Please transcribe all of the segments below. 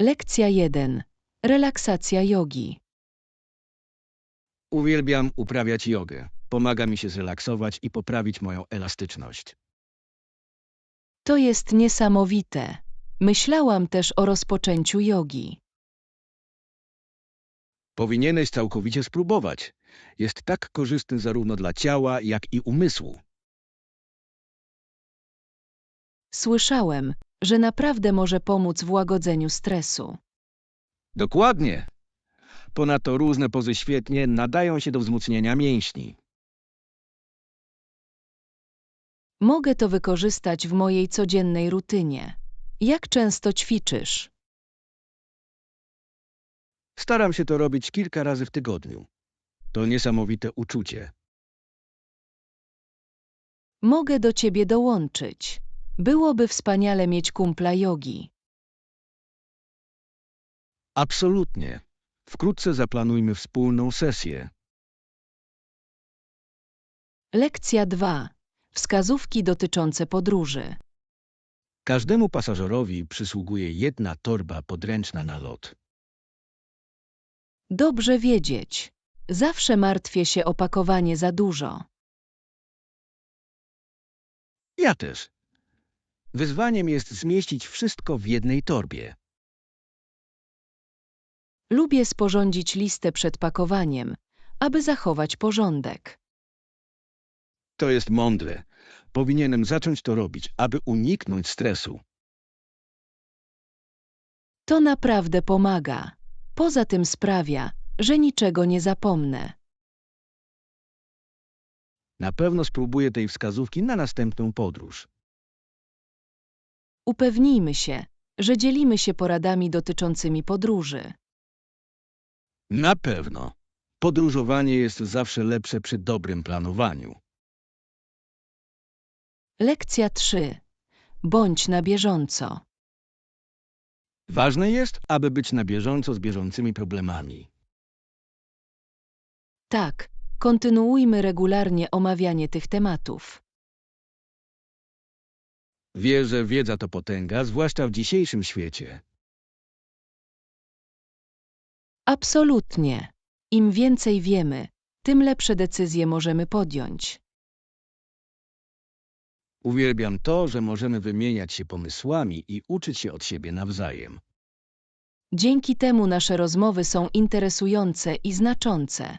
Lekcja 1. Relaksacja jogi. Uwielbiam uprawiać jogę. Pomaga mi się zrelaksować i poprawić moją elastyczność. To jest niesamowite. Myślałam też o rozpoczęciu jogi. Powinieneś całkowicie spróbować. Jest tak korzystny zarówno dla ciała, jak i umysłu. Słyszałem, że naprawdę może pomóc w łagodzeniu stresu. Dokładnie. Ponadto różne pozy świetnie nadają się do wzmocnienia mięśni. Mogę to wykorzystać w mojej codziennej rutynie. Jak często ćwiczysz? Staram się to robić kilka razy w tygodniu. To niesamowite uczucie. Mogę do ciebie dołączyć. Byłoby wspaniale mieć kumpla jogi. Absolutnie. Wkrótce zaplanujmy wspólną sesję. Lekcja 2. Wskazówki dotyczące podróży. Każdemu pasażerowi przysługuje jedna torba podręczna na lot. Dobrze wiedzieć. Zawsze martwię się o pakowanie za dużo. Ja też. Wyzwaniem jest zmieścić wszystko w jednej torbie. Lubię sporządzić listę przed pakowaniem, aby zachować porządek. To jest mądre. Powinienem zacząć to robić, aby uniknąć stresu. To naprawdę pomaga. Poza tym sprawia, że niczego nie zapomnę. Na pewno spróbuję tej wskazówki na następną podróż. Upewnijmy się, że dzielimy się poradami dotyczącymi podróży. Na pewno. Podróżowanie jest zawsze lepsze przy dobrym planowaniu. Lekcja 3. Bądź na bieżąco. Ważne jest, aby być na bieżąco z bieżącymi problemami. Tak, kontynuujmy regularnie omawianie tych tematów. Wierzę, wiedza to potęga, zwłaszcza w dzisiejszym świecie. Absolutnie. Im więcej wiemy, tym lepsze decyzje możemy podjąć. Uwielbiam to, że możemy wymieniać się pomysłami i uczyć się od siebie nawzajem. Dzięki temu nasze rozmowy są interesujące i znaczące.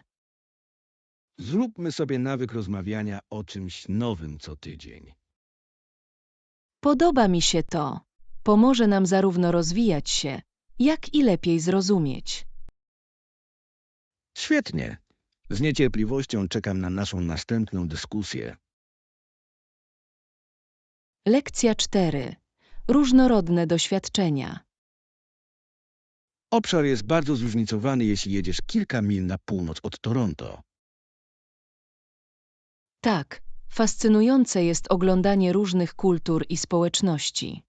Zróbmy sobie nawyk rozmawiania o czymś nowym co tydzień. Podoba mi się to. Pomoże nam zarówno rozwijać się, jak i lepiej zrozumieć. Świetnie. Z niecierpliwością czekam na naszą następną dyskusję. Lekcja 4. Różnorodne doświadczenia. Obszar jest bardzo zróżnicowany, jeśli jedziesz kilka mil na północ od Toronto. Tak, fascynujące jest oglądanie różnych kultur i społeczności.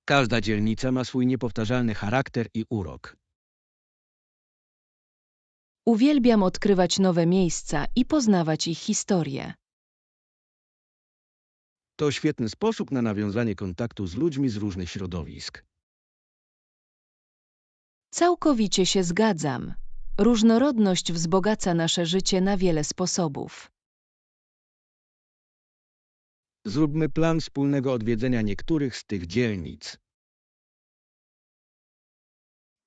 Każda dzielnica ma swój niepowtarzalny charakter i urok. Uwielbiam odkrywać nowe miejsca i poznawać ich historię. To świetny sposób na nawiązanie kontaktu z ludźmi z różnych środowisk. Całkowicie się zgadzam. Różnorodność wzbogaca nasze życie na wiele sposobów. Zróbmy plan wspólnego odwiedzenia niektórych z tych dzielnic.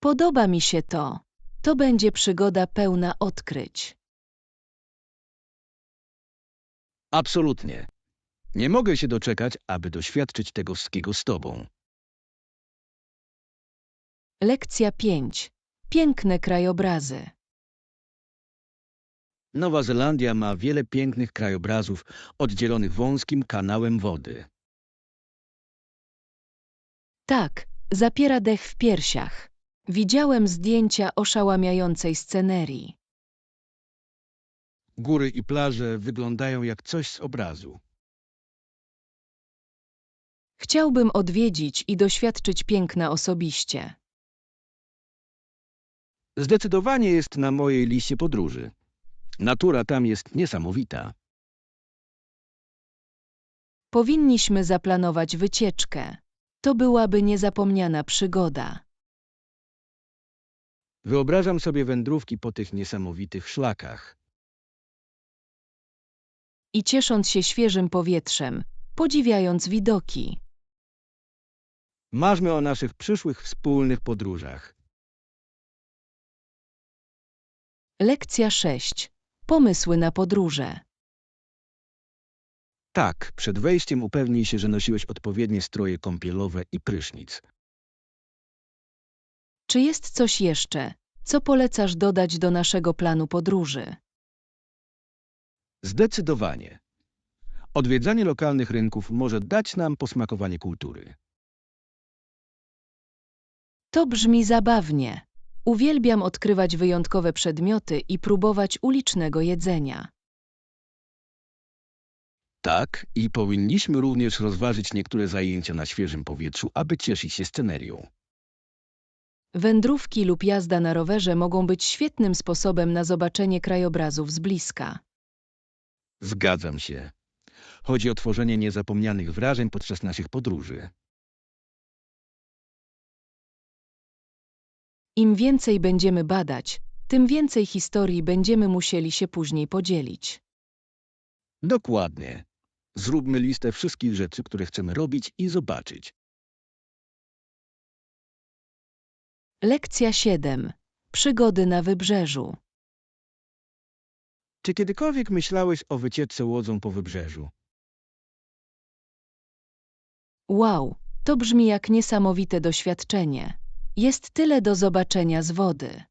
Podoba mi się to. To będzie przygoda pełna odkryć. Absolutnie. Nie mogę się doczekać, aby doświadczyć tego wszystkiego z tobą. Lekcja 5. Piękne krajobrazy. Nowa Zelandia ma wiele pięknych krajobrazów oddzielonych wąskim kanałem wody. Tak, zapiera dech w piersiach. Widziałem zdjęcia oszałamiającej scenerii. Góry i plaże wyglądają jak coś z obrazu. Chciałbym odwiedzić i doświadczyć piękna osobiście. Zdecydowanie jest na mojej liście podróży. Natura tam jest niesamowita. Powinniśmy zaplanować wycieczkę. To byłaby niezapomniana przygoda. Wyobrażam sobie wędrówki po tych niesamowitych szlakach. I ciesząc się świeżym powietrzem, podziwiając widoki. Marzmy o naszych przyszłych wspólnych podróżach. Lekcja 6. Pomysły na podróże. Tak, przed wejściem upewnij się, że nosiłeś odpowiednie stroje kąpielowe i prysznic. Czy jest coś jeszcze, co polecasz dodać do naszego planu podróży? Zdecydowanie. Odwiedzanie lokalnych rynków może dać nam posmakowanie kultury. To brzmi zabawnie. Uwielbiam odkrywać wyjątkowe przedmioty i próbować ulicznego jedzenia. Tak, i powinniśmy również rozważyć niektóre zajęcia na świeżym powietrzu, aby cieszyć się scenerią. Wędrówki lub jazda na rowerze mogą być świetnym sposobem na zobaczenie krajobrazów z bliska. Zgadzam się. Chodzi o tworzenie niezapomnianych wrażeń podczas naszych podróży. Im więcej będziemy badać, tym więcej historii będziemy musieli się później podzielić. Dokładnie. Zróbmy listę wszystkich rzeczy, które chcemy robić i zobaczyć. Lekcja 7. Przygody na wybrzeżu. Czy kiedykolwiek myślałeś o wycieczce łodzią po wybrzeżu? Wow, to brzmi jak niesamowite doświadczenie. Jest tyle do zobaczenia z wody.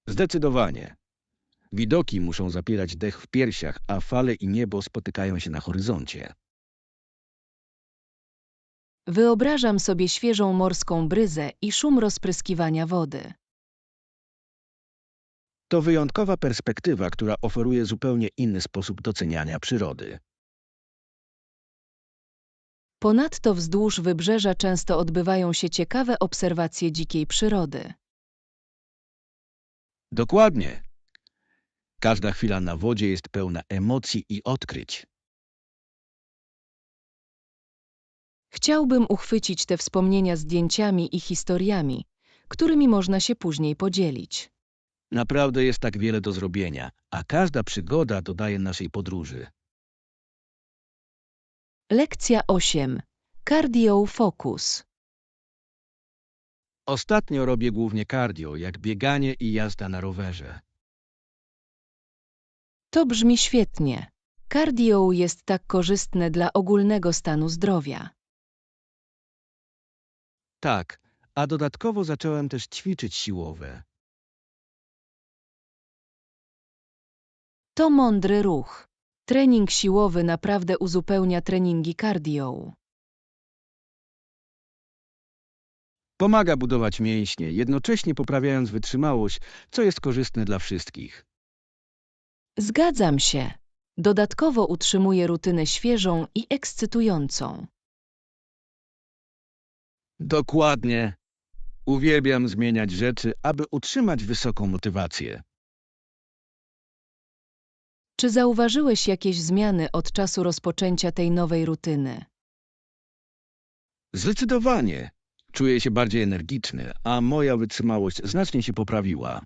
Zdecydowanie. Widoki muszą zapierać dech w piersiach, a fale i niebo spotykają się na horyzoncie. Wyobrażam sobie świeżą morską bryzę i szum rozpryskiwania wody. To wyjątkowa perspektywa, która oferuje zupełnie inny sposób doceniania przyrody. Ponadto wzdłuż wybrzeża często odbywają się ciekawe obserwacje dzikiej przyrody. Dokładnie. Każda chwila na wodzie jest pełna emocji i odkryć. Chciałbym uchwycić te wspomnienia zdjęciami i historiami, którymi można się później podzielić. Naprawdę jest tak wiele do zrobienia, a każda przygoda dodaje naszej podróży. Lekcja 8. Cardio Focus. Ostatnio robię głównie cardio, jak bieganie i jazda na rowerze. To brzmi świetnie. Cardio jest tak korzystne dla ogólnego stanu zdrowia. Tak, a dodatkowo zacząłem też ćwiczyć siłowe. To mądry ruch. Trening siłowy naprawdę uzupełnia treningi cardio. Pomaga budować mięśnie, jednocześnie poprawiając wytrzymałość, co jest korzystne dla wszystkich. Zgadzam się. Dodatkowo utrzymuje rutynę świeżą i ekscytującą. Dokładnie. Uwielbiam zmieniać rzeczy, aby utrzymać wysoką motywację. Czy zauważyłeś jakieś zmiany od czasu rozpoczęcia tej nowej rutyny? Zdecydowanie. Czuję się bardziej energiczny, a moja wytrzymałość znacznie się poprawiła.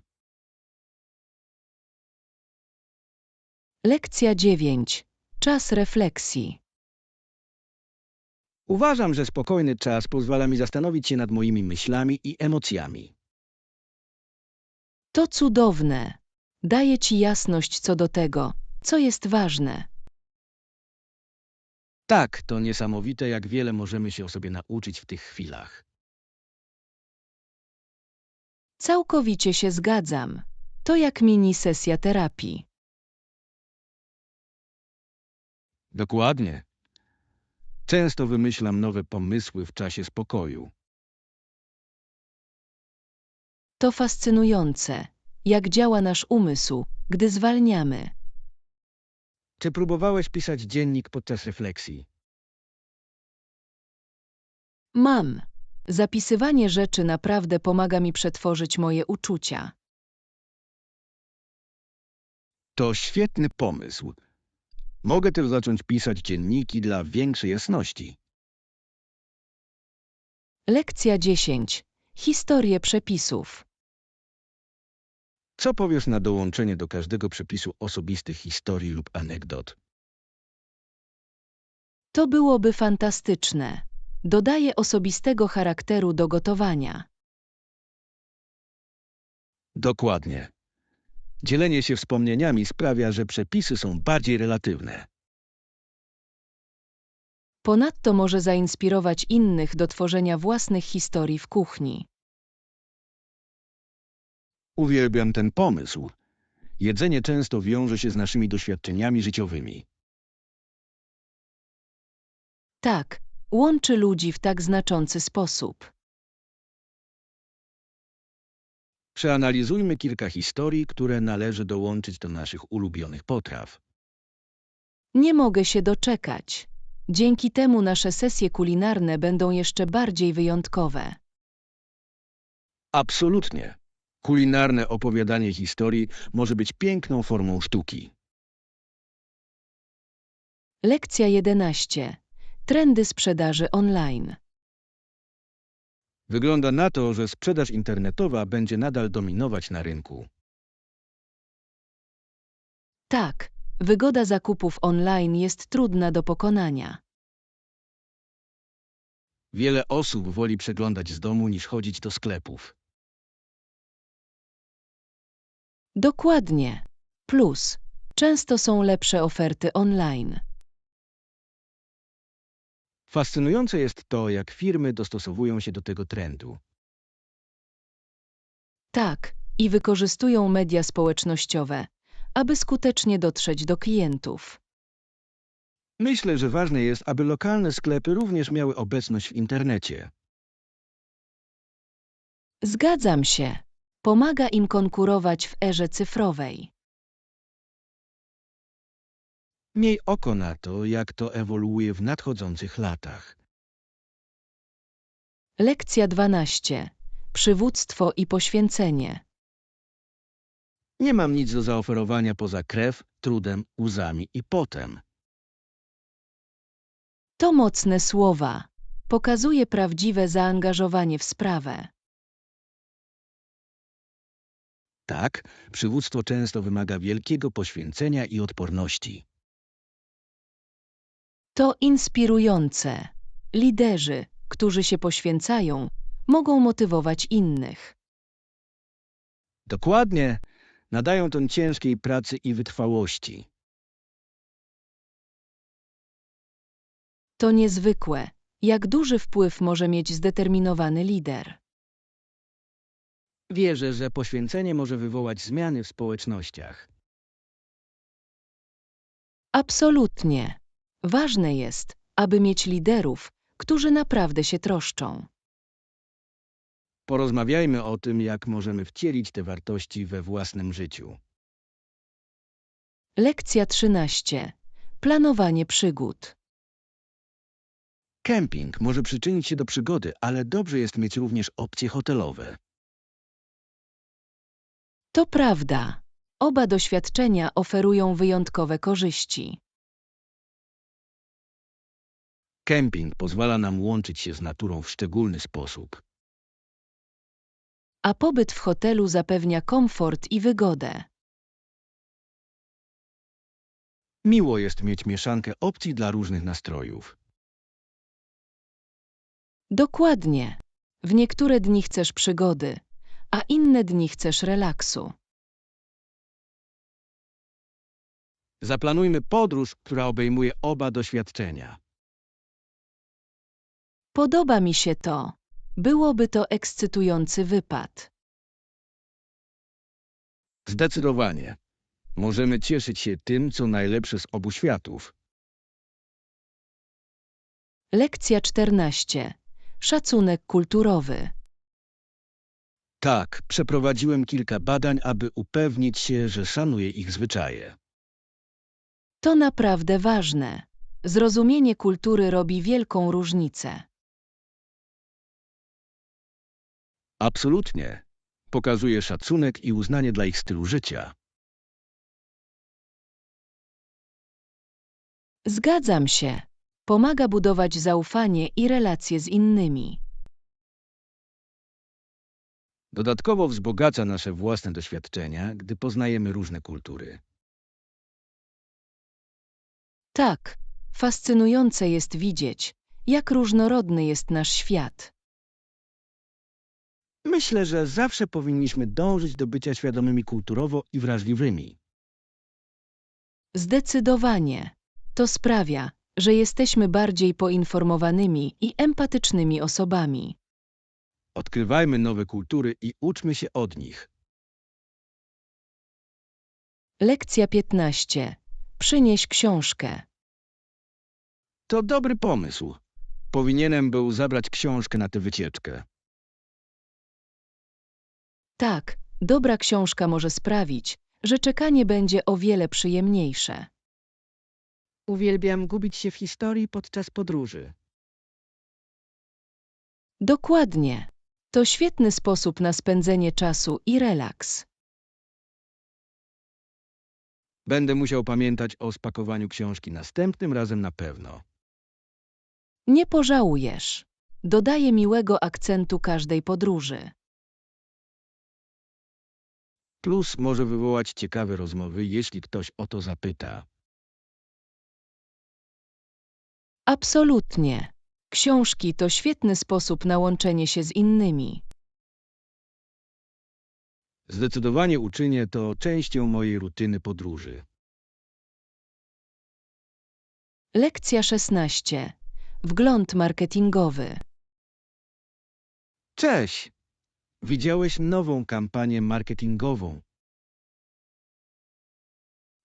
Lekcja 9. Czas refleksji. Uważam, że spokojny czas pozwala mi zastanowić się nad moimi myślami i emocjami. To cudowne. Daje ci jasność co do tego, co jest ważne. Tak, to niesamowite, jak wiele możemy się o sobie nauczyć w tych chwilach. Całkowicie się zgadzam. To jak mini sesja terapii. Dokładnie. Często wymyślam nowe pomysły w czasie spokoju. To fascynujące, jak działa nasz umysł, gdy zwalniamy. Czy próbowałeś pisać dziennik podczas refleksji? Mam. Zapisywanie rzeczy naprawdę pomaga mi przetworzyć moje uczucia. To świetny pomysł. Mogę też zacząć pisać dzienniki dla większej jasności. Lekcja 10. Historie przepisów. Co powiesz na dołączenie do każdego przepisu osobistych historii lub anegdot? To byłoby fantastyczne. Dodaje osobistego charakteru do gotowania. Dokładnie. Dzielenie się wspomnieniami sprawia, że przepisy są bardziej relatywne. Ponadto może zainspirować innych do tworzenia własnych historii w kuchni. Uwielbiam ten pomysł. Jedzenie często wiąże się z naszymi doświadczeniami życiowymi. Tak, łączy ludzi w tak znaczący sposób. Przeanalizujmy kilka historii, które należy dołączyć do naszych ulubionych potraw. Nie mogę się doczekać. Dzięki temu nasze sesje kulinarne będą jeszcze bardziej wyjątkowe. Absolutnie. Kulinarne opowiadanie historii może być piękną formą sztuki. Lekcja 11. Trendy sprzedaży online. Wygląda na to, że sprzedaż internetowa będzie nadal dominować na rynku. Tak, wygoda zakupów online jest trudna do pokonania. Wiele osób woli przeglądać z domu niż chodzić do sklepów. Dokładnie. Plus, często są lepsze oferty online. Fascynujące jest to, jak firmy dostosowują się do tego trendu. Tak, i wykorzystują media społecznościowe, aby skutecznie dotrzeć do klientów. Myślę, że ważne jest, aby lokalne sklepy również miały obecność w internecie. Zgadzam się. Pomaga im konkurować w erze cyfrowej. Miej oko na to, jak to ewoluuje w nadchodzących latach. Lekcja 12. Przywództwo i poświęcenie. Nie mam nic do zaoferowania poza krew, trudem, łzami i potem. To mocne słowa. Pokazuje prawdziwe zaangażowanie w sprawę. Tak, przywództwo często wymaga wielkiego poświęcenia i odporności. To inspirujące. Liderzy, którzy się poświęcają, mogą motywować innych. Dokładnie, nadają ton ciężkiej pracy i wytrwałości. To niezwykłe, jak duży wpływ może mieć zdeterminowany lider. Wierzę, że poświęcenie może wywołać zmiany w społecznościach. Absolutnie. Ważne jest, aby mieć liderów, którzy naprawdę się troszczą. Porozmawiajmy o tym, jak możemy wcielić te wartości we własnym życiu. Lekcja 13. Planowanie przygód. Kemping może przyczynić się do przygody, ale dobrze jest mieć również opcje hotelowe. To prawda. Oba doświadczenia oferują wyjątkowe korzyści. Kemping pozwala nam łączyć się z naturą w szczególny sposób. A pobyt w hotelu zapewnia komfort i wygodę. Miło jest mieć mieszankę opcji dla różnych nastrojów. Dokładnie. W niektóre dni chcesz przygody, a inne dni chcesz relaksu. Zaplanujmy podróż, która obejmuje oba doświadczenia. Podoba mi się to. Byłoby to ekscytujący wypad. Zdecydowanie. Możemy cieszyć się tym, co najlepsze z obu światów. Lekcja 14. Szacunek kulturowy. Tak, przeprowadziłem kilka badań, aby upewnić się, że szanuję ich zwyczaje. To naprawdę ważne. Zrozumienie kultury robi wielką różnicę. Absolutnie. Pokazuje szacunek i uznanie dla ich stylu życia. Zgadzam się. Pomaga budować zaufanie i relacje z innymi. Dodatkowo wzbogaca nasze własne doświadczenia, gdy poznajemy różne kultury. Tak, fascynujące jest widzieć, jak różnorodny jest nasz świat. Myślę, że zawsze powinniśmy dążyć do bycia świadomymi kulturowo i wrażliwymi. Zdecydowanie. To sprawia, że jesteśmy bardziej poinformowanymi i empatycznymi osobami. Odkrywajmy nowe kultury i uczmy się od nich. Lekcja 15. Przynieś książkę. To dobry pomysł. Powinienem był zabrać książkę na tę wycieczkę. Tak, dobra książka może sprawić, że czekanie będzie o wiele przyjemniejsze. Uwielbiam gubić się w historii podczas podróży. Dokładnie. To świetny sposób na spędzenie czasu i relaks. Będę musiał pamiętać o spakowaniu książki następnym razem na pewno. Nie pożałujesz. Dodaje miłego akcentu każdej podróży. Plus może wywołać ciekawe rozmowy, jeśli ktoś o to zapyta. Absolutnie. Książki to świetny sposób na łączenie się z innymi. Zdecydowanie uczynię to częścią mojej rutyny podróży. Lekcja 16. Wgląd marketingowy. Cześć! Widziałeś nową kampanię marketingową.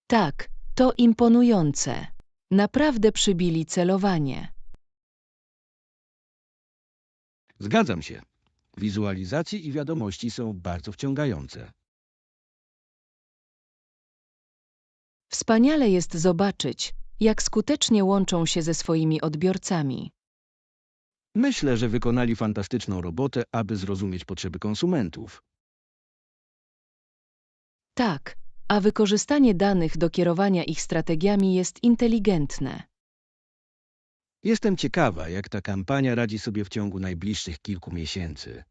Tak, to imponujące. Naprawdę przybili celowanie. Zgadzam się. Wizualizacje i wiadomości są bardzo wciągające. Wspaniale jest zobaczyć, jak skutecznie łączą się ze swoimi odbiorcami. Myślę, że wykonali fantastyczną robotę, aby zrozumieć potrzeby konsumentów. Tak, a wykorzystanie danych do kierowania ich strategiami jest inteligentne. Jestem ciekawa, jak ta kampania radzi sobie w ciągu najbliższych kilku miesięcy.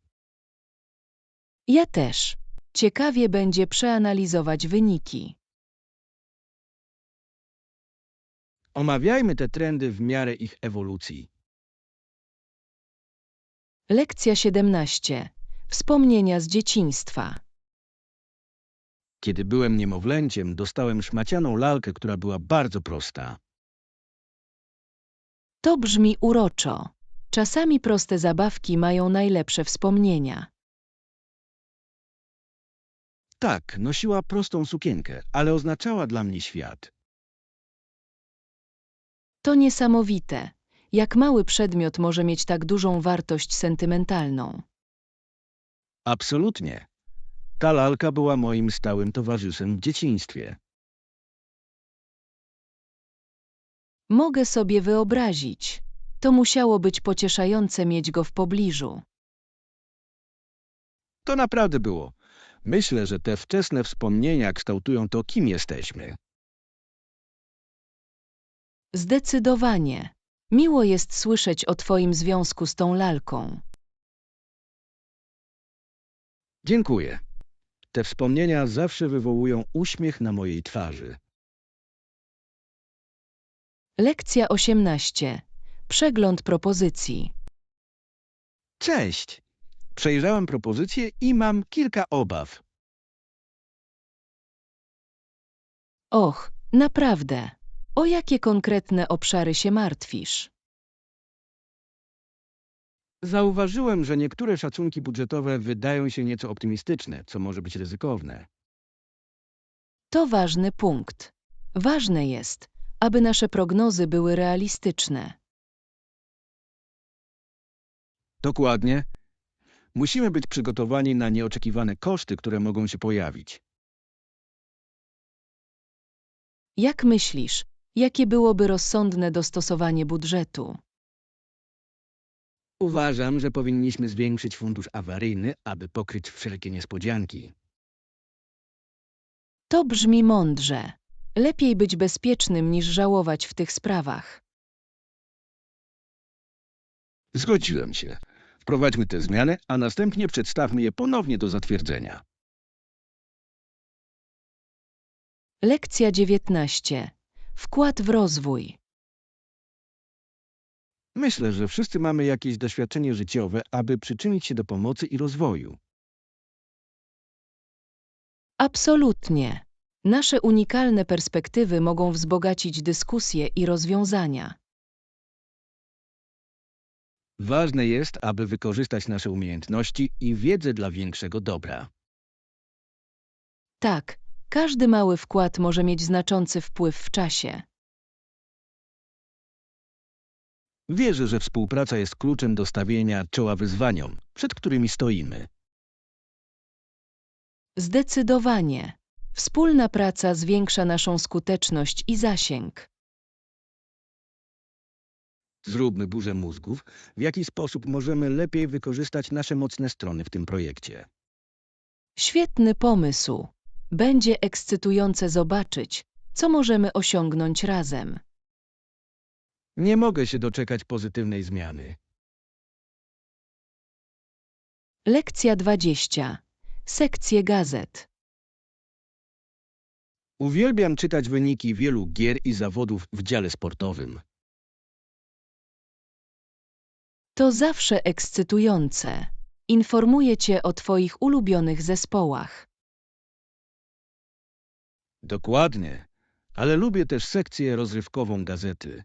Ja też. Ciekawie będzie przeanalizować wyniki. Omawiajmy te trendy w miarę ich ewolucji. Lekcja 17. Wspomnienia z dzieciństwa. Kiedy byłem niemowlęciem, dostałem szmacianą lalkę, która była bardzo prosta. To brzmi uroczo. Czasami proste zabawki mają najlepsze wspomnienia. Tak, nosiła prostą sukienkę, ale oznaczała dla mnie świat. To niesamowite, jak mały przedmiot może mieć tak dużą wartość sentymentalną. Absolutnie. Ta lalka była moim stałym towarzyszem w dzieciństwie. Mogę sobie wyobrazić. To musiało być pocieszające mieć go w pobliżu. To naprawdę było. Myślę, że te wczesne wspomnienia kształtują to, kim jesteśmy. Zdecydowanie. Miło jest słyszeć o twoim związku z tą lalką. Dziękuję. Te wspomnienia zawsze wywołują uśmiech na mojej twarzy. Lekcja 18. Przegląd propozycji. Cześć! Przejrzałem propozycję i mam kilka obaw. Och, naprawdę. O jakie konkretne obszary się martwisz? Zauważyłem, że niektóre szacunki budżetowe wydają się nieco optymistyczne, co może być ryzykowne. To ważny punkt. Ważne jest, aby nasze prognozy były realistyczne. Dokładnie. Musimy być przygotowani na nieoczekiwane koszty, które mogą się pojawić. Jak myślisz, jakie byłoby rozsądne dostosowanie budżetu? Uważam, że powinniśmy zwiększyć fundusz awaryjny, aby pokryć wszelkie niespodzianki. To brzmi mądrze. Lepiej być bezpiecznym niż żałować w tych sprawach. Zgodziłem się. Wprowadźmy te zmiany, a następnie przedstawmy je ponownie do zatwierdzenia. Lekcja 19. Wkład w rozwój. Myślę, że wszyscy mamy jakieś doświadczenie życiowe, aby przyczynić się do pomocy i rozwoju. Absolutnie. Nasze unikalne perspektywy mogą wzbogacić dyskusje i rozwiązania. Ważne jest, aby wykorzystać nasze umiejętności i wiedzę dla większego dobra. Tak, każdy mały wkład może mieć znaczący wpływ w czasie. Wierzę, że współpraca jest kluczem do stawienia czoła wyzwaniom, przed którymi stoimy. Zdecydowanie. Wspólna praca zwiększa naszą skuteczność i zasięg. Zróbmy burzę mózgów, w jaki sposób możemy lepiej wykorzystać nasze mocne strony w tym projekcie. Świetny pomysł. Będzie ekscytujące zobaczyć, co możemy osiągnąć razem. Nie mogę się doczekać pozytywnej zmiany. Lekcja 20. Sekcje gazet. Uwielbiam czytać wyniki wielu gier i zawodów w dziale sportowym. To zawsze ekscytujące. Informuję cię o twoich ulubionych zespołach. Dokładnie, ale lubię też sekcję rozrywkową gazety.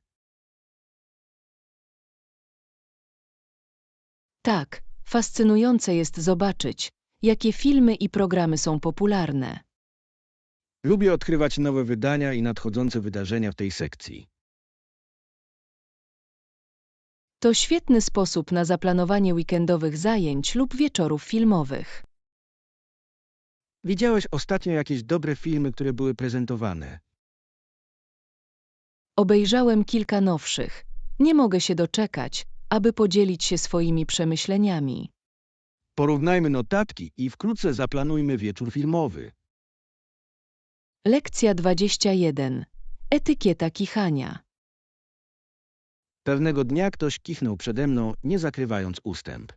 Tak, fascynujące jest zobaczyć, jakie filmy i programy są popularne. Lubię odkrywać nowe wydania i nadchodzące wydarzenia w tej sekcji. To świetny sposób na zaplanowanie weekendowych zajęć lub wieczorów filmowych. Widziałeś ostatnio jakieś dobre filmy, które były prezentowane? Obejrzałem kilka nowszych. Nie mogę się doczekać, aby podzielić się swoimi przemyśleniami. Porównajmy notatki i wkrótce zaplanujmy wieczór filmowy. Lekcja 21. Etykieta kichania. Pewnego dnia ktoś kichnął przede mną, nie zakrywając ustęp.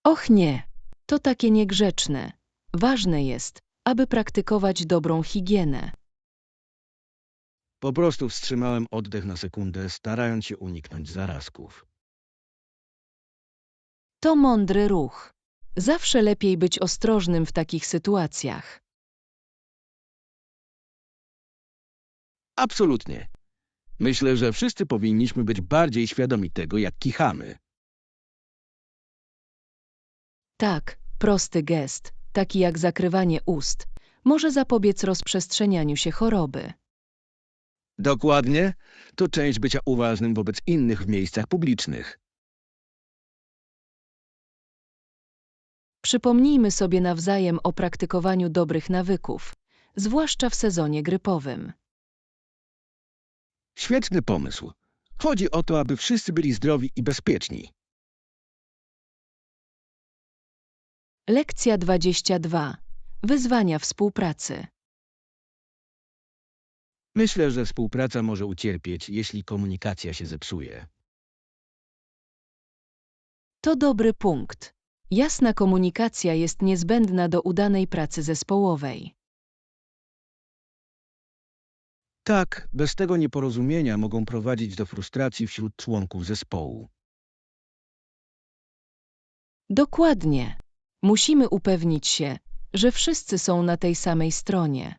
Och nie, to takie niegrzeczne. Ważne jest, aby praktykować dobrą higienę. Po prostu wstrzymałem oddech na sekundę, starając się uniknąć zarazków. To mądry ruch. Zawsze lepiej być ostrożnym w takich sytuacjach. Absolutnie. Myślę, że wszyscy powinniśmy być bardziej świadomi tego, jak kichamy. Tak, prosty gest, taki jak zakrywanie ust, może zapobiec rozprzestrzenianiu się choroby. Dokładnie, to część bycia uważnym wobec innych w miejscach publicznych. Przypomnijmy sobie nawzajem o praktykowaniu dobrych nawyków, zwłaszcza w sezonie grypowym. Świetny pomysł. Chodzi o to, aby wszyscy byli zdrowi i bezpieczni. Lekcja 22. Wyzwania współpracy. Myślę, że współpraca może ucierpieć, jeśli komunikacja się zepsuje. To dobry punkt. Jasna komunikacja jest niezbędna do udanej pracy zespołowej. Tak, bez tego nieporozumienia mogą prowadzić do frustracji wśród członków zespołu. Dokładnie. Musimy upewnić się, że wszyscy są na tej samej stronie.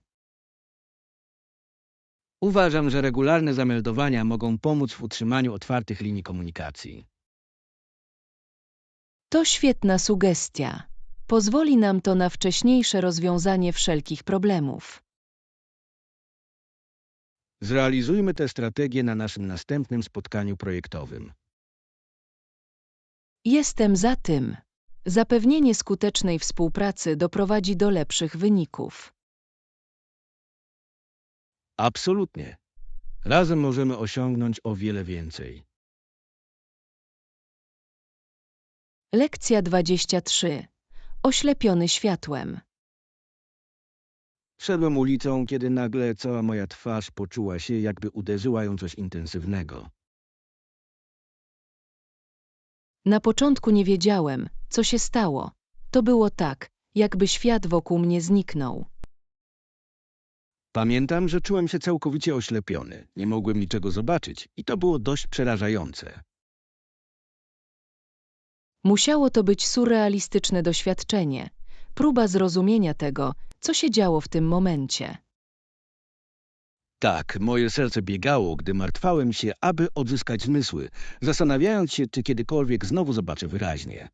Uważam, że regularne zameldowania mogą pomóc w utrzymaniu otwartych linii komunikacji. To świetna sugestia. Pozwoli nam to na wcześniejsze rozwiązanie wszelkich problemów. Zrealizujmy tę strategię na naszym następnym spotkaniu projektowym. Jestem za tym. Zapewnienie skutecznej współpracy doprowadzi do lepszych wyników. Absolutnie. Razem możemy osiągnąć o wiele więcej. Lekcja 23. Oślepiony światłem. Szedłem ulicą, kiedy nagle cała moja twarz poczuła się, jakby uderzyła ją coś intensywnego. Na początku nie wiedziałem, co się stało. To było tak, jakby świat wokół mnie zniknął. Pamiętam, że czułem się całkowicie oślepiony. Nie mogłem niczego zobaczyć i to było dość przerażające. Musiało to być surrealistyczne doświadczenie, próba zrozumienia tego, co się działo w tym momencie. Tak, moje serce biegało, gdy martwałem się, aby odzyskać zmysły, zastanawiając się, czy kiedykolwiek znowu zobaczę wyraźnie.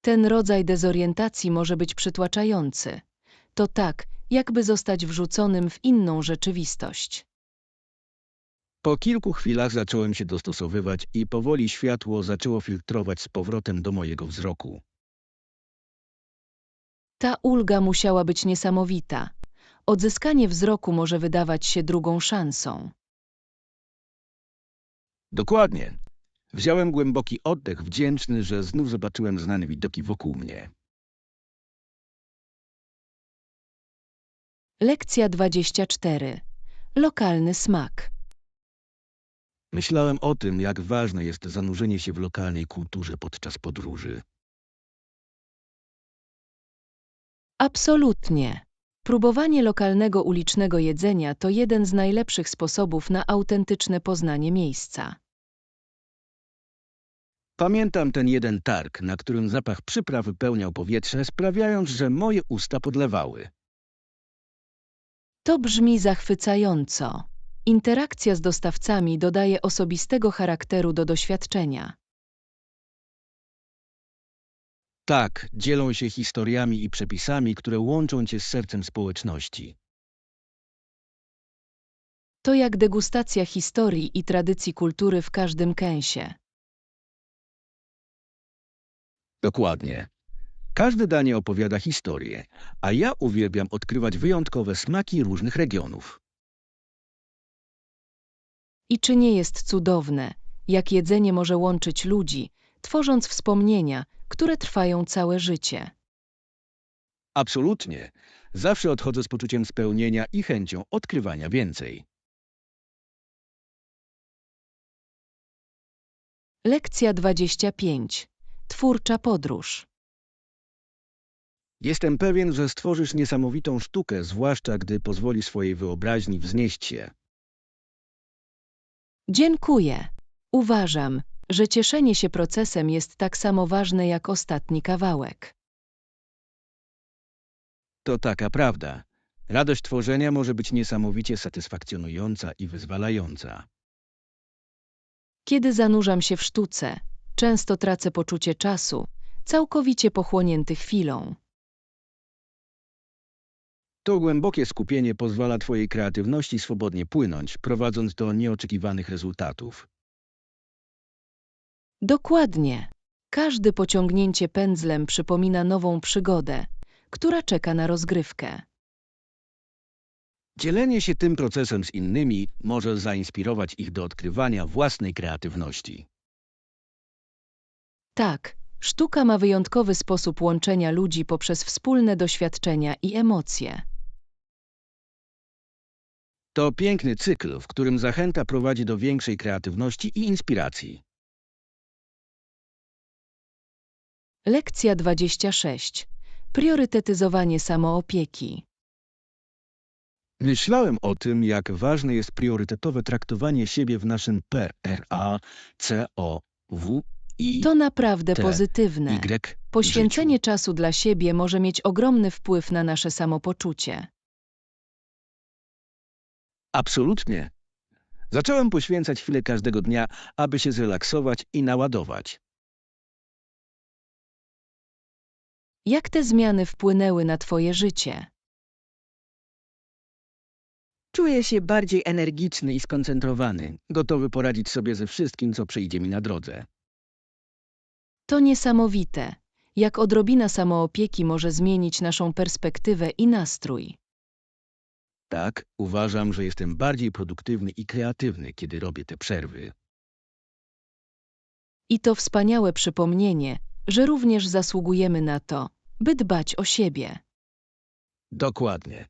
Ten rodzaj dezorientacji może być przytłaczający. To tak, jakby zostać wrzuconym w inną rzeczywistość. Po kilku chwilach zacząłem się dostosowywać i powoli światło zaczęło filtrować z powrotem do mojego wzroku. Ta ulga musiała być niesamowita. Odzyskanie wzroku może wydawać się drugą szansą. Dokładnie. Wziąłem głęboki oddech, wdzięczny, że znów zobaczyłem znane widoki wokół mnie. Lekcja 24. Lokalny smak. Myślałem o tym, jak ważne jest zanurzenie się w lokalnej kulturze podczas podróży. Absolutnie. Próbowanie lokalnego ulicznego jedzenia to jeden z najlepszych sposobów na autentyczne poznanie miejsca. Pamiętam ten jeden targ, na którym zapach przypraw wypełniał powietrze, sprawiając, że moje usta podlewały. To brzmi zachwycająco. Interakcja z dostawcami dodaje osobistego charakteru do doświadczenia. Tak, dzielą się historiami i przepisami, które łączą cię z sercem społeczności. To jak degustacja historii i tradycji kultury w każdym kęsie. Dokładnie. Każde danie opowiada historię, a ja uwielbiam odkrywać wyjątkowe smaki różnych regionów. I czy nie jest cudowne, jak jedzenie może łączyć ludzi, tworząc wspomnienia, które trwają całe życie? Absolutnie. Zawsze odchodzę z poczuciem spełnienia i chęcią odkrywania więcej. Lekcja 25. Twórcza podróż. Jestem pewien, że stworzysz niesamowitą sztukę, zwłaszcza gdy pozwoli swojej wyobraźni wznieść się. Dziękuję. Uważam, że cieszenie się procesem jest tak samo ważne jak ostatni kawałek. To taka prawda. Radość tworzenia może być niesamowicie satysfakcjonująca i wyzwalająca. Kiedy zanurzam się w sztuce, często tracę poczucie czasu, całkowicie pochłonięty chwilą. To głębokie skupienie pozwala twojej kreatywności swobodnie płynąć, prowadząc do nieoczekiwanych rezultatów. Dokładnie. Każde pociągnięcie pędzlem przypomina nową przygodę, która czeka na rozgrywkę. Dzielenie się tym procesem z innymi może zainspirować ich do odkrywania własnej kreatywności. Tak, sztuka ma wyjątkowy sposób łączenia ludzi poprzez wspólne doświadczenia i emocje. To piękny cykl, w którym zachęta prowadzi do większej kreatywności i inspiracji. Lekcja 26. Priorytetyzowanie samoopieki. Myślałem o tym, jak ważne jest priorytetowe traktowanie siebie w naszym PRACOWI. To naprawdę T, pozytywne. Y, Poświęcenie życiu. czasu dla siebie może mieć ogromny wpływ na nasze samopoczucie. Absolutnie. Zacząłem poświęcać chwilę każdego dnia, aby się zrelaksować i naładować. Jak te zmiany wpłynęły na Twoje życie? Czuję się bardziej energiczny i skoncentrowany, gotowy poradzić sobie ze wszystkim, co przyjdzie mi na drodze. To niesamowite, jak odrobina samoopieki może zmienić naszą perspektywę i nastrój. Tak, uważam, że jestem bardziej produktywny i kreatywny, kiedy robię te przerwy. I to wspaniałe przypomnienie, że również zasługujemy na to, by dbać o siebie. Dokładnie.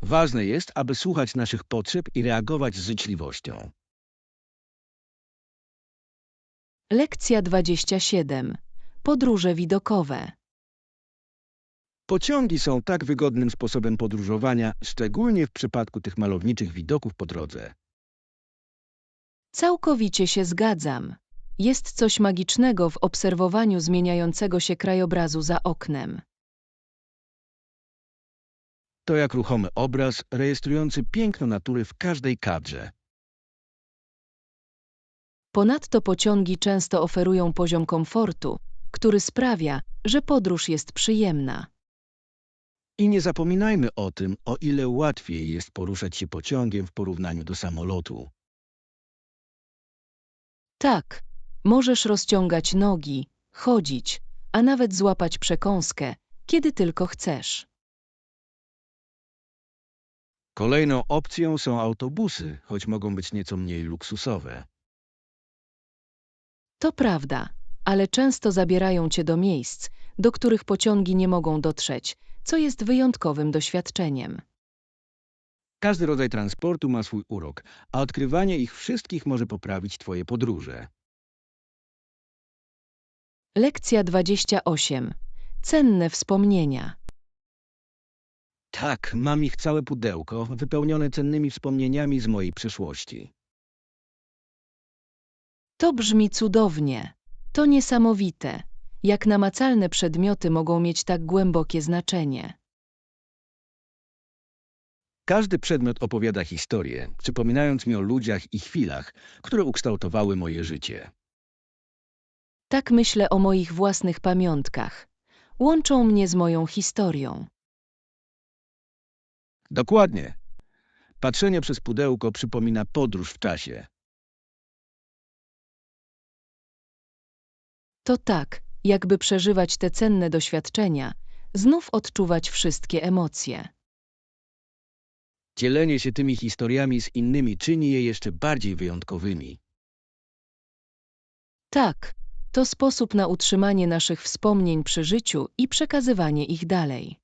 Ważne jest, aby słuchać naszych potrzeb i reagować z życzliwością. Lekcja 27. Podróże widokowe. Pociągi są tak wygodnym sposobem podróżowania, szczególnie w przypadku tych malowniczych widoków po drodze. Całkowicie się zgadzam. Jest coś magicznego w obserwowaniu zmieniającego się krajobrazu za oknem. To jak ruchomy obraz rejestrujący piękno natury w każdej kadrze. Ponadto pociągi często oferują poziom komfortu, który sprawia, że podróż jest przyjemna. I nie zapominajmy o tym, o ile łatwiej jest poruszać się pociągiem w porównaniu do samolotu. Tak, możesz rozciągać nogi, chodzić, a nawet złapać przekąskę, kiedy tylko chcesz. Kolejną opcją są autobusy, choć mogą być nieco mniej luksusowe. To prawda, ale często zabierają cię do miejsc, do których pociągi nie mogą dotrzeć, co jest wyjątkowym doświadczeniem. Każdy rodzaj transportu ma swój urok, a odkrywanie ich wszystkich może poprawić Twoje podróże. Lekcja 28. Cenne wspomnienia. Tak, mam ich całe pudełko, wypełnione cennymi wspomnieniami z mojej przeszłości. To brzmi cudownie. To niesamowite, jak namacalne przedmioty mogą mieć tak głębokie znaczenie. Każdy przedmiot opowiada historię, przypominając mi o ludziach i chwilach, które ukształtowały moje życie. Tak myślę o moich własnych pamiątkach. Łączą mnie z moją historią. Dokładnie. Patrzenie przez pudełko przypomina podróż w czasie. To tak, jakby przeżywać te cenne doświadczenia, znów odczuwać wszystkie emocje. Dzielenie się tymi historiami z innymi czyni je jeszcze bardziej wyjątkowymi. Tak, to sposób na utrzymanie naszych wspomnień przy życiu i przekazywanie ich dalej.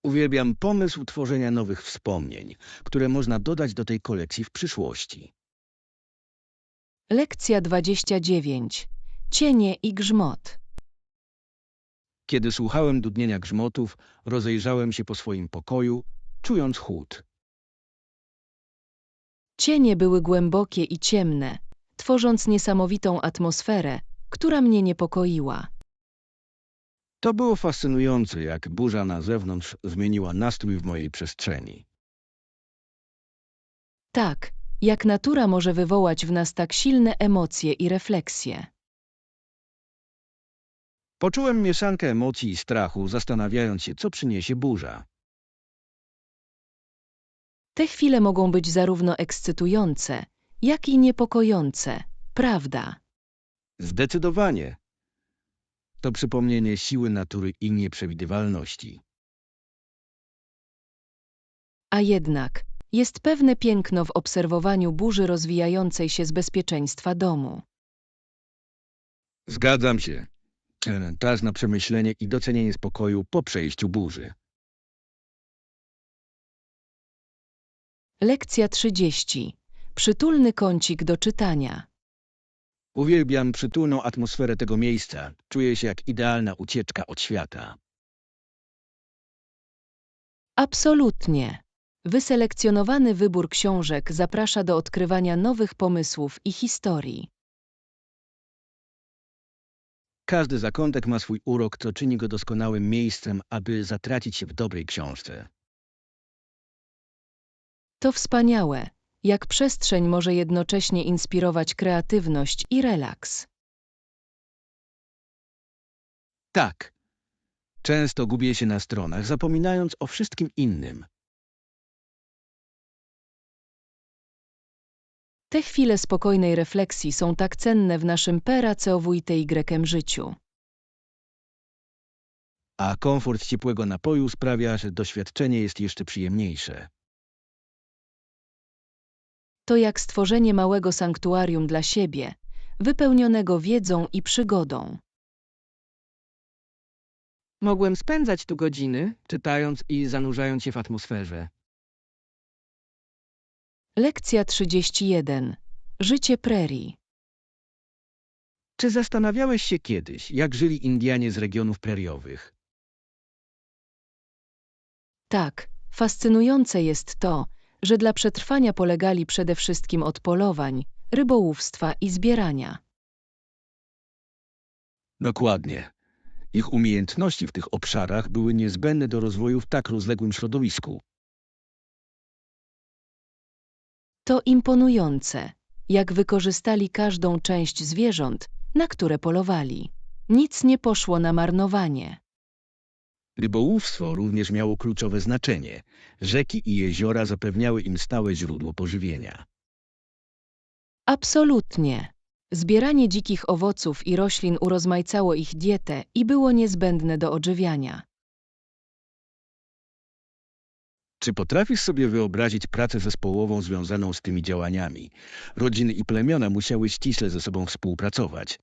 Uwielbiam pomysł tworzenia nowych wspomnień, które można dodać do tej kolekcji w przyszłości. Lekcja 29. Cienie i grzmot. Kiedy słuchałem dudnienia grzmotów, rozejrzałem się po swoim pokoju, czując chłód. Cienie były głębokie i ciemne, tworząc niesamowitą atmosferę, która mnie niepokoiła. To było fascynujące, jak burza na zewnątrz zmieniła nastrój w mojej przestrzeni. Tak, jak natura może wywołać w nas tak silne emocje i refleksje. Poczułem mieszankę emocji i strachu, zastanawiając się, co przyniesie burza. Te chwile mogą być zarówno ekscytujące, jak i niepokojące, prawda? Zdecydowanie. To przypomnienie siły natury i nieprzewidywalności. A jednak, jest pewne piękno w obserwowaniu burzy rozwijającej się z bezpieczeństwa domu. Zgadzam się. Czas na przemyślenie i docenienie spokoju po przejściu burzy. Lekcja 30. Przytulny kącik do czytania. Uwielbiam przytulną atmosferę tego miejsca. Czuję się jak idealna ucieczka od świata. Absolutnie. Wyselekcjonowany wybór książek zaprasza do odkrywania nowych pomysłów i historii. Każdy zakątek ma swój urok, co czyni go doskonałym miejscem, aby zatracić się w dobrej książce. To wspaniałe, jak przestrzeń może jednocześnie inspirować kreatywność i relaks. Tak. Często gubię się na stronach, zapominając o wszystkim innym. Te chwile spokojnej refleksji są tak cenne w naszym PRACOWTY życiu. A komfort ciepłego napoju sprawia, że doświadczenie jest jeszcze przyjemniejsze. To jak stworzenie małego sanktuarium dla siebie, wypełnionego wiedzą i przygodą. Mogłem spędzać tu godziny, czytając i zanurzając się w atmosferze. Lekcja 31. Życie prerii. Czy zastanawiałeś się kiedyś, jak żyli Indianie z regionów preriowych? Tak, fascynujące jest to, że dla przetrwania polegali przede wszystkim od polowań, rybołówstwa i zbierania. Dokładnie. Ich umiejętności w tych obszarach były niezbędne do rozwoju w tak rozległym środowisku. To imponujące, jak wykorzystali każdą część zwierząt, na które polowali. Nic nie poszło na marnowanie. Rybołówstwo również miało kluczowe znaczenie. Rzeki i jeziora zapewniały im stałe źródło pożywienia. Absolutnie. Zbieranie dzikich owoców i roślin urozmaicało ich dietę i było niezbędne do odżywiania. Czy potrafisz sobie wyobrazić pracę zespołową związaną z tymi działaniami? Rodziny i plemiona musiały ściśle ze sobą współpracować.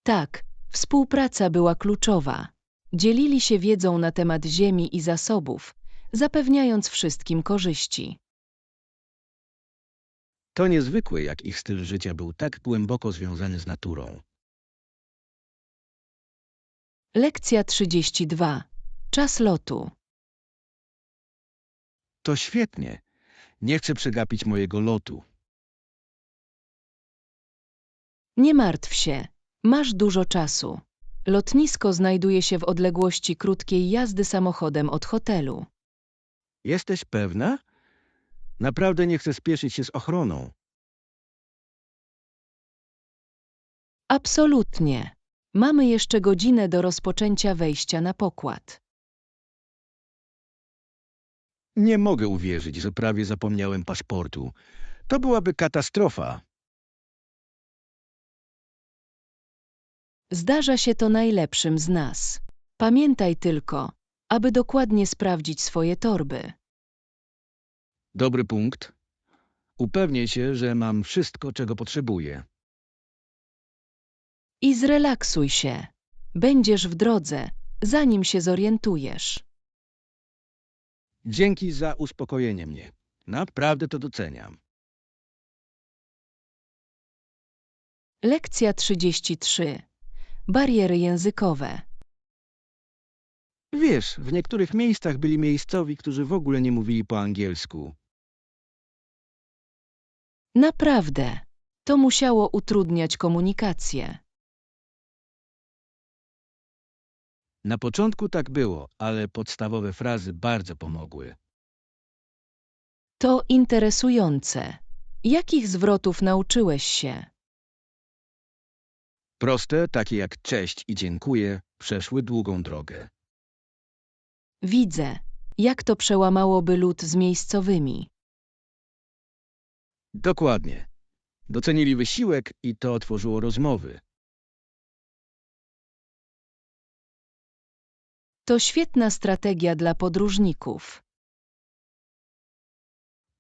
Tak, współpraca była kluczowa. Dzielili się wiedzą na temat ziemi i zasobów, zapewniając wszystkim korzyści. To niezwykłe, jak ich styl życia był tak głęboko związany z naturą. Lekcja 32. Czas lotu. To świetnie. Nie chcę przegapić mojego lotu. Nie martw się, masz dużo czasu. Lotnisko znajduje się w odległości krótkiej jazdy samochodem od hotelu. Jesteś pewna? Naprawdę nie chcę spieszyć się z ochroną. Absolutnie. Mamy jeszcze godzinę do rozpoczęcia wejścia na pokład. Nie mogę uwierzyć, że prawie zapomniałem paszportu. To byłaby katastrofa. Zdarza się to najlepszym z nas. Pamiętaj tylko, aby dokładnie sprawdzić swoje torby. Dobry punkt. Upewnię się, że mam wszystko, czego potrzebuję. I zrelaksuj się. Będziesz w drodze, zanim się zorientujesz. Dzięki za uspokojenie mnie. Naprawdę to doceniam. Lekcja 33. Bariery językowe. Wiesz, w niektórych miejscach byli miejscowi, którzy w ogóle nie mówili po angielsku. Naprawdę. To musiało utrudniać komunikację. Na początku tak było, ale podstawowe frazy bardzo pomogły. To interesujące. Jakich zwrotów nauczyłeś się? Proste, takie jak cześć i dziękuję, przeszły długą drogę. Widzę, jak to przełamałoby lud z miejscowymi. Dokładnie. Docenili wysiłek i to otworzyło rozmowy. To świetna strategia dla podróżników.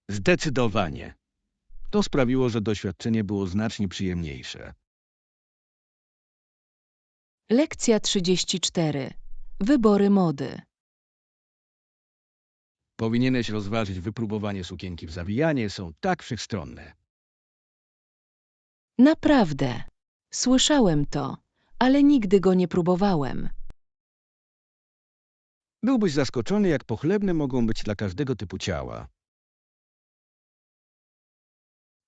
Zdecydowanie. To sprawiło, że doświadczenie było znacznie przyjemniejsze. Lekcja 34. Wybory mody. Powinieneś rozważyć wypróbowanie sukienki w zawijanie, są tak wszechstronne. Naprawdę. Słyszałem to, ale nigdy go nie próbowałem. Byłbyś zaskoczony, jak pochlebne mogą być dla każdego typu ciała.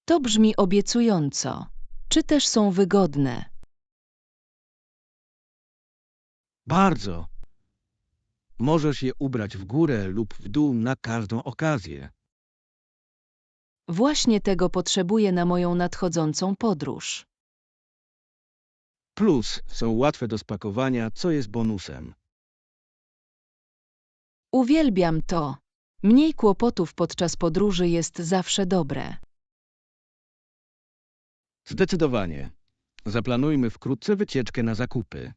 To brzmi obiecująco. Czy też są wygodne? Bardzo. Możesz je ubrać w górę lub w dół na każdą okazję. Właśnie tego potrzebuję na moją nadchodzącą podróż. Plus są łatwe do spakowania, co jest bonusem. Uwielbiam to. Mniej kłopotów podczas podróży jest zawsze dobre. Zdecydowanie. Zaplanujmy wkrótce wycieczkę na zakupy.